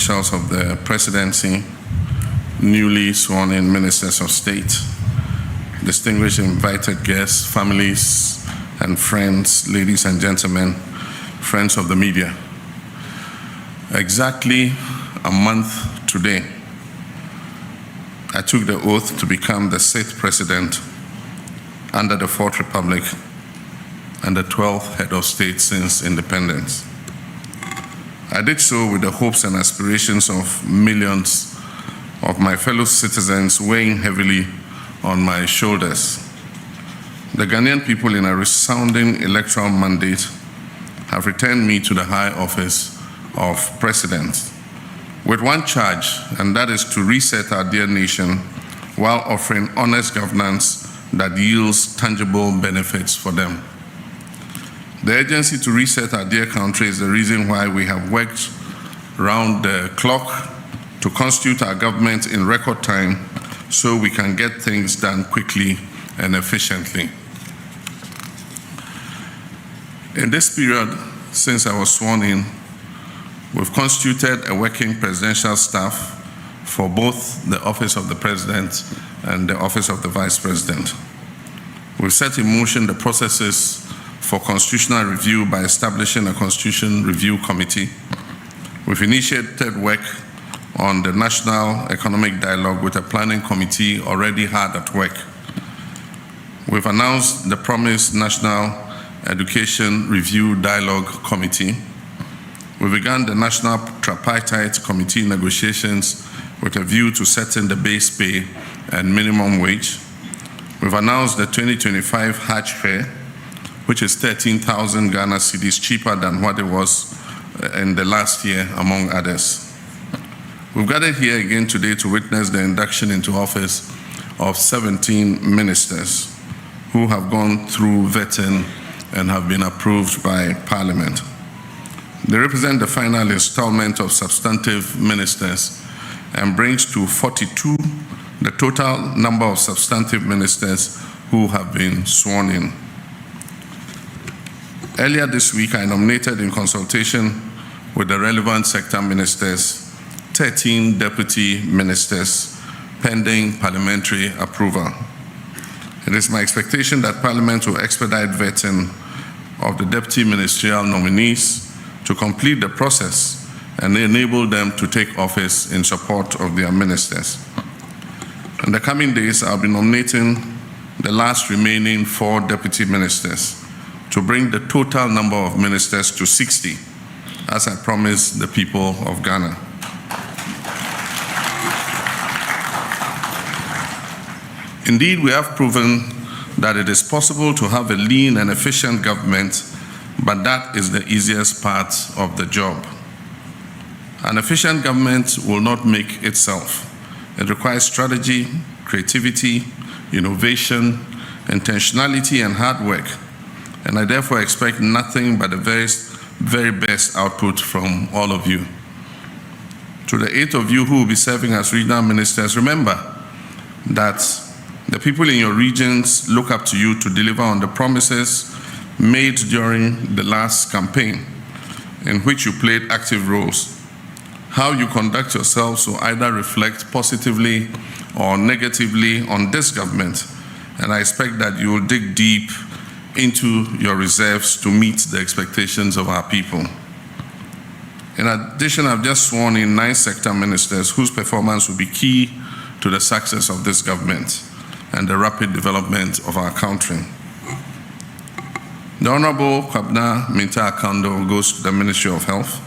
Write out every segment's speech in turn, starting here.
officials of the presidency, newly sworn in ministers of state, distinguished invited guests, families and friends, ladies and gentlemen, friends of the media. Exactly a month today, I took the oath to become the 6th president under the 4th Republic and the 12th head of state since independence. I did so with the hopes and aspirations of millions of my fellow citizens weighing heavily on my shoulders. The Ghanaian people, in a resounding electoral mandate, have returned me to the high office of president with one charge, and that is to reset our dear nation while offering honest governance that yields tangible benefits for them. The urgency to reset our dear country is the reason why we have worked round the clock to constitute our government in record time so we can get things done quickly and efficiently. In this period, since I was sworn in, we've constituted a working presidential staff for both the office of the president and the office of the vice president. We've set in motion the processes for constitutional review by establishing a Constitution Review Committee. We've initiated work on the National Economic Dialogue with a planning committee already hard at work. We've announced the promised National Education Review Dialogue Committee. We began the National Tripartite Committee negotiations with a view to setting the base pay and minimum wage. We've announced the 2025 Hajj fare, which is 13,000 Ghana cedis cheaper than what it was in the last year, among others. We've gathered here again today to witness the induction into office of 17 ministers who have gone through vetting and have been approved by Parliament. They represent the final installment of substantive ministers and brings to 42 the total number of substantive ministers who have been sworn in. Earlier this week, I nominated in consultation with the relevant sector ministers 13 deputy ministers pending parliamentary approval. It is my expectation that Parliament will expedite vetting of the deputy ministerial nominees to complete the process and enable them to take office in support of their ministers. In the coming days, I'll be nominating the last remaining 4 deputy ministers to bring the total number of ministers to 60, as I promised the people of Ghana. Indeed, we have proven that it is possible to have a lean and efficient government, but that is the easiest part of the job. An efficient government will not make itself. It requires strategy, creativity, innovation, intentionality, and hard work. And I therefore expect nothing but the very best output from all of you. To the 8 of you who will be serving as regional ministers, remember that the people in your regions look up to you to deliver on the promises made during the last campaign, in which you played active roles. How you conduct yourselves will either reflect positively or negatively on this government, and I expect that you will dig deep into your reserves to meet the expectations of our people. In addition, I've just sworn in 9 sector ministers whose performance will be key to the success of this government and the rapid development of our country. The Honorable Kwabena Minta Akando goes to the Ministry of Health.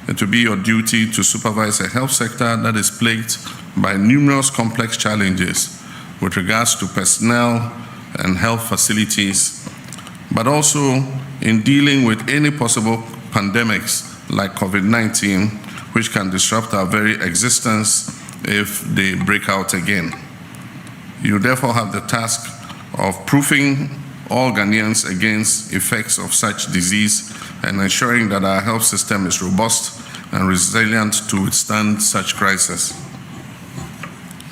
It will be your duty to supervise a health sector that is plagued by numerous complex challenges with regards to personnel and health facilities, but also in dealing with any possible pandemics like COVID-19, which can disrupt our very existence if they break out again. You therefore have the task of proofing all Ghanaians against effects of such disease and ensuring that our health system is robust and resilient to withstand such crisis.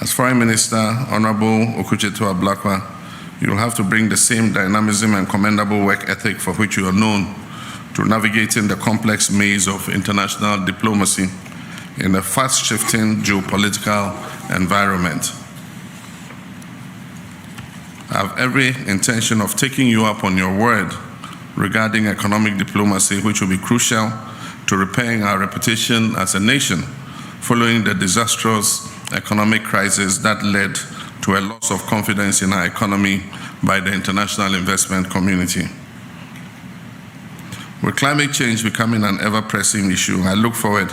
As Foreign Minister, Honorable Okudzato Ablakwa, you will have to bring the same dynamism and commendable work ethic for which you are known to navigating the complex maze of international diplomacy in a fast-shifting geopolitical environment. I have every intention of taking you up on your word regarding economic diplomacy, which will be crucial to repairing our reputation as a nation following the disastrous economic crisis that led to a loss of confidence in our economy by the international investment community. With climate change becoming an ever-pressing issue, I look forward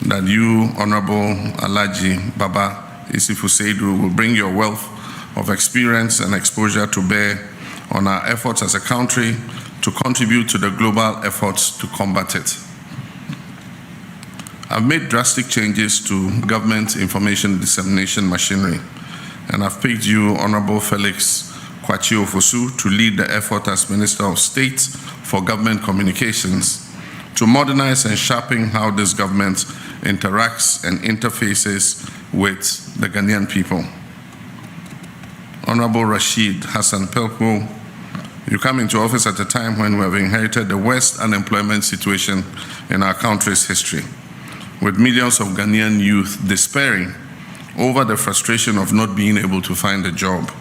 that you, Honorable Alhaji Baba Isifu Seidu, will bring your wealth of experience and exposure to bear on our efforts as a country to contribute to the global efforts to combat it. I've made drastic changes to government information dissemination machinery, and I've picked you, Honorable Felix Kwachio Fosu, to lead the effort as Minister of State for Government Communications to modernize and sharpen how this government interacts and interfaces with the Ghanaian people. Honorable Rashid Hassan Pelpo, you come into office at a time when we have inherited the worst unemployment situation in our country's history, with millions of Ghanaian youth despairing over the frustration of not being able to find a job.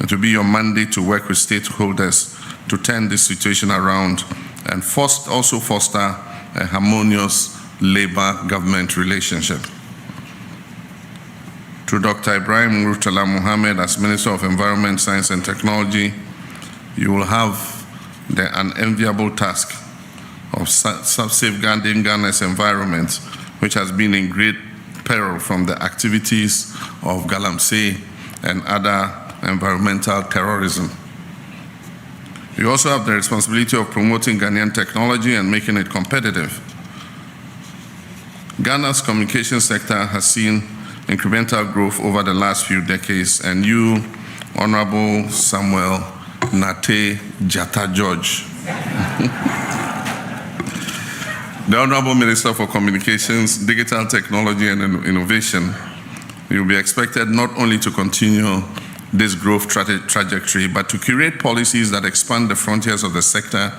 It will be your mandate to work with stakeholders to turn this situation around and also foster a harmonious labor-government relationship. To Dr. Ibrahim Murtala Mohammed as Minister of Environment, Science and Technology, you will have the unenviable task of safeguarding Ghana's environment, which has been in great peril from the activities of Galamsey and other environmental terrorism. You also have the responsibility of promoting Ghanaian technology and making it competitive. Ghana's communication sector has seen incremental growth over the last few decades, and you, Honorable Samuel Nate Jata George, the Honorable Minister for Communications, Digital Technology and Innovation, you'll be expected not only to continue this growth trajectory, but to create policies that expand the frontiers of the sector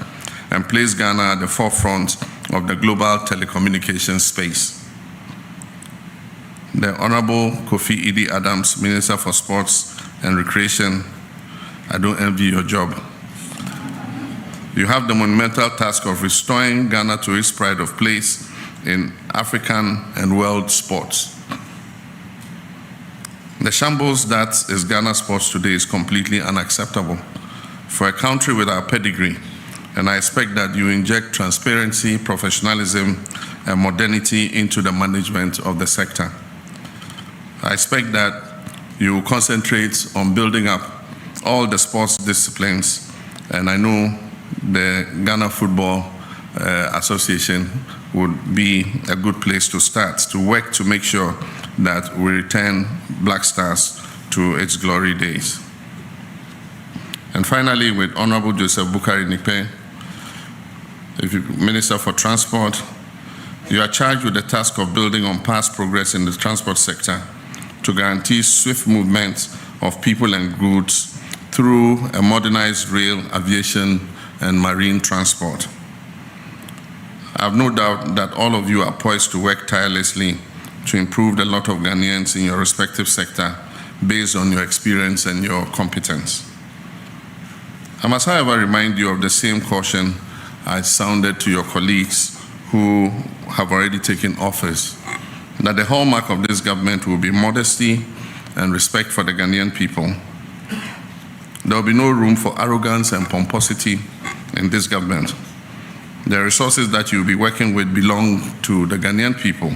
and place Ghana at the forefront of the global telecommunications space. The Honorable Kofi Idi Adams, Minister for Sports and Recreation, I don't envy your job. You have the monumental task of restoring Ghana to its pride of place in African and world sports. The shambles that is Ghana sports today is completely unacceptable for a country with our pedigree, and I expect that you inject transparency, professionalism, and modernity into the management of the sector. I expect that you will concentrate on building up all the sports disciplines, and I know the Ghana Football Association would be a good place to start, to work to make sure that we return Black Stars to its glory days. And finally, with Honorable Joseph Bukari Nikpe, Minister for Transport, you are charged with the task of building on past progress in the transport sector to guarantee swift movement of people and goods through a modernized rail, aviation, and marine transport. I have no doubt that all of you are poised to work tirelessly to improve the lot of Ghanaians in your respective sector based on your experience and your competence. I must, however, remind you of the same caution I sounded to your colleagues who have already taken office, that the hallmark of this government will be modesty and respect for the Ghanaian people. There will be no room for arrogance and pomposity in this government. The resources that you'll be working with belong to the Ghanaian people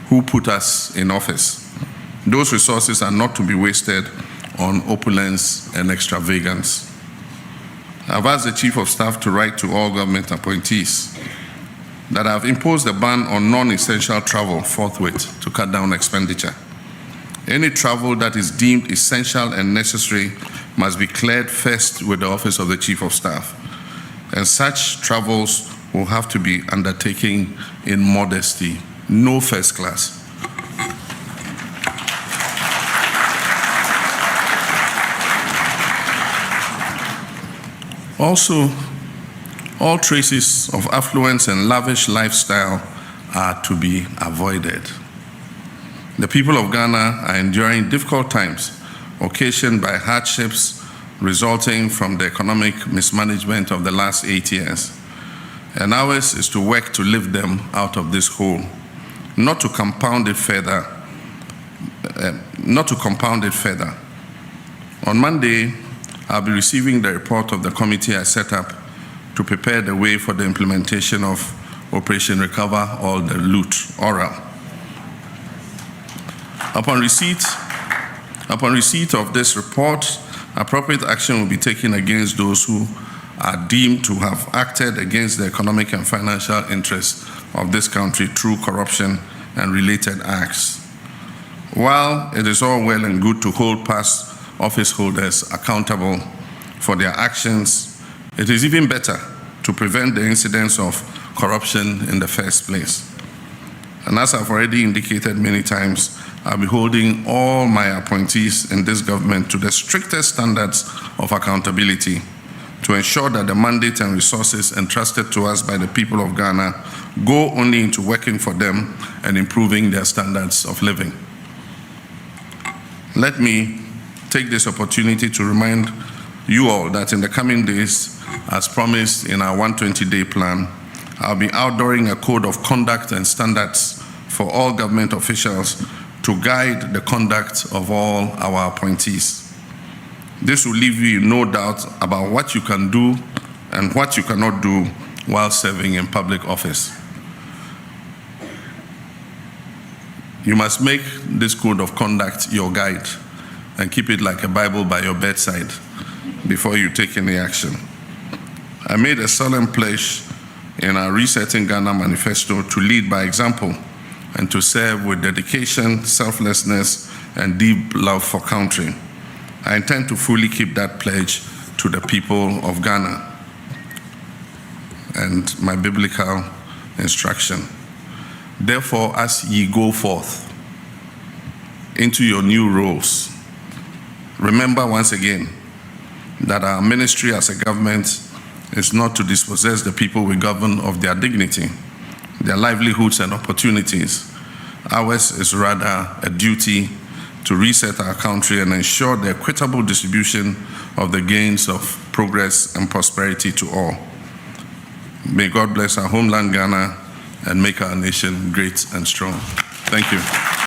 who put us in office. Those resources are not to be wasted on opulence and extravagance. I've asked the Chief of Staff to write to all government appointees that I've imposed a ban on non-essential travel forthwith to cut down expenditure. Any travel that is deemed essential and necessary must be cleared first with the Office of the Chief of Staff. And such travels will have to be undertaken in modesty, no first class. Also, all traces of affluence and lavish lifestyle are to be avoided. The people of Ghana are enduring difficult times occasioned by hardships resulting from the economic mismanagement of the last 8 years. And ours is to work to lift them out of this hole, not to compound it further. On Monday, I'll be receiving the report of the committee I set up to prepare the way for the implementation of Operation Recover All the Loot, oral. Upon receipt of this report, appropriate action will be taken against those who are deemed to have acted against the economic and financial interests of this country through corruption and related acts. While it is all well and good to hold past office holders accountable for their actions, it is even better to prevent the incidence of corruption in the first place. And as I've already indicated many times, I'll be holding all my appointees in this government to the strictest standards of accountability to ensure that the mandate and resources entrusted to us by the people of Ghana go only into working for them and improving their standards of living. Let me take this opportunity to remind you all that in the coming days, as promised in our 120-day plan, I'll be outdooring a code of conduct and standards for all government officials to guide the conduct of all our appointees. This will leave you in no doubt about what you can do and what you cannot do while serving in public office. You must make this code of conduct your guide and keep it like a Bible by your bedside before you take any action. I made a solemn pledge in our Resetting Ghana manifesto to lead by example and to serve with dedication, selflessness, and deep love for country. I intend to fully keep that pledge to the people of Ghana. And my biblical instruction. Therefore, as ye go forth into your new roles, remember once again that our ministry as a government is not to dispossess the people we govern of their dignity, their livelihoods and opportunities. Ours is rather a duty to reset our country and ensure the equitable distribution of the gains of progress and prosperity to all. May God bless our homeland, Ghana, and make our nation great and strong. Thank you.